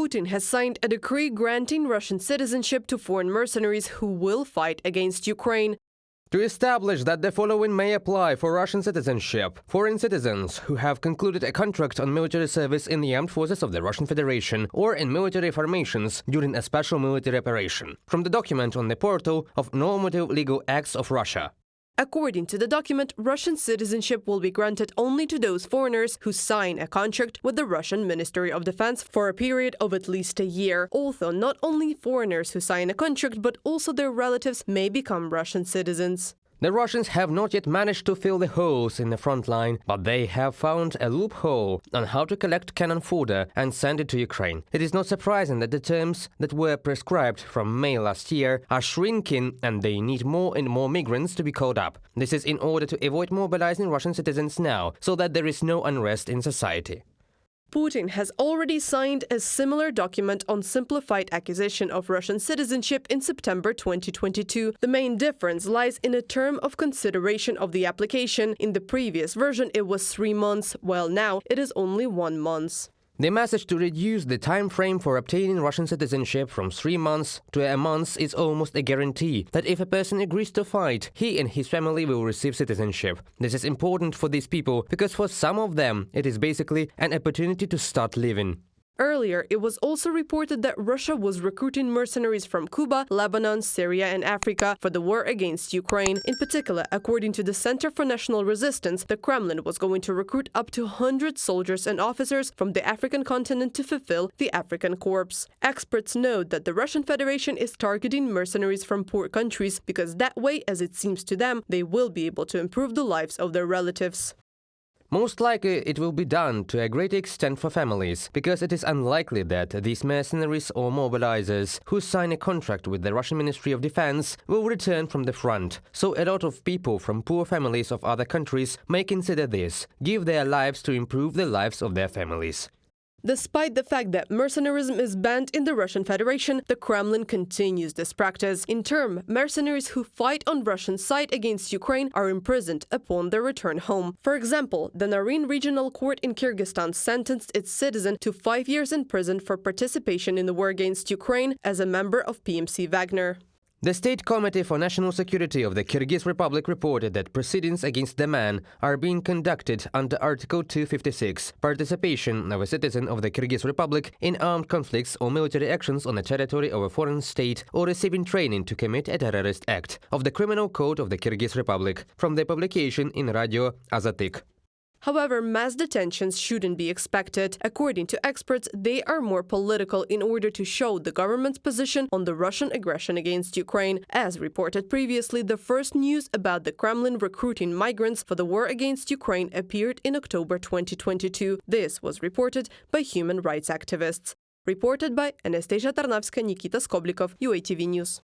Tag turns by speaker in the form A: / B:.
A: Putin has signed a decree granting Russian citizenship to foreign mercenaries who will fight against Ukraine.
B: To establish that the following may apply for Russian citizenship: foreign citizens who have concluded a contract on military service in the armed forces of the Russian Federation or in military formations during a special military operation. From the document on the portal of Normative Legal Acts of Russia.
A: According to the document, Russian citizenship will be granted only to those foreigners who sign a contract with the Russian Ministry of Defense for a period of at least a year. Also, not only foreigners who sign a contract, but also their relatives may become Russian citizens.
B: The Russians have not yet managed to fill the holes in the front line, but they have found a loophole on how to collect cannon fodder and send it to Ukraine. It is not surprising that the terms that were prescribed from May last year are shrinking, and they need more and more migrants to be called up. This is in order to avoid mobilizing Russian citizens now, so that there is no unrest in society.
A: Putin has already signed a similar document on simplified acquisition of Russian citizenship in September 2022. The main difference lies in a term of consideration of the application. In the previous version, it was 3 months, while now it is only 1 month.
B: The message to reduce the time frame for obtaining Russian citizenship from 3 months to a month is almost a guarantee that if a person agrees to fight, he and his family will receive citizenship. This is important for these people because for some of them it is basically an opportunity to start living.
A: Earlier, it was also reported that Russia was recruiting mercenaries from Cuba, Lebanon, Syria and Africa for the war against Ukraine. In particular, according to the Center for National Resistance, the Kremlin was going to recruit up to 100 soldiers and officers from the African continent to fulfill the African Corps. Experts note that the Russian Federation is targeting mercenaries from poor countries because that way, as it seems to them, they will be able to improve the lives of their relatives.
B: Most likely it will be done to a great extent for families, because it is unlikely that these mercenaries or mobilizers who sign a contract with the Russian Ministry of Defense will return from the front. So a lot of people from poor families of other countries may consider this, give their lives to improve the lives of their families.
A: Despite the fact that mercenarism is banned in the Russian Federation, the Kremlin continues this practice. In turn, mercenaries who fight on Russian side against Ukraine are imprisoned upon their return home. For example, the Naryn Regional Court in Kyrgyzstan sentenced its citizen to 5 years in prison for participation in the war against Ukraine as a member of PMC Wagner.
B: The State Committee for National Security of the Kyrgyz Republic reported that proceedings against the man are being conducted under Article 256, participation of a citizen of the Kyrgyz Republic in armed conflicts or military actions on the territory of a foreign state or receiving training to commit a terrorist act, of the Criminal Code of the Kyrgyz Republic, from the publication in Radio Azatik.
A: However, mass detentions shouldn't be expected. According to experts, they are more political in order to show the government's position on the Russian aggression against Ukraine. As reported previously, the first news about the Kremlin recruiting migrants for the war against Ukraine appeared in October 2022. This was reported by human rights activists. Reported by Anastasia Tarnavska, Nikita Skoblikov, UATV News.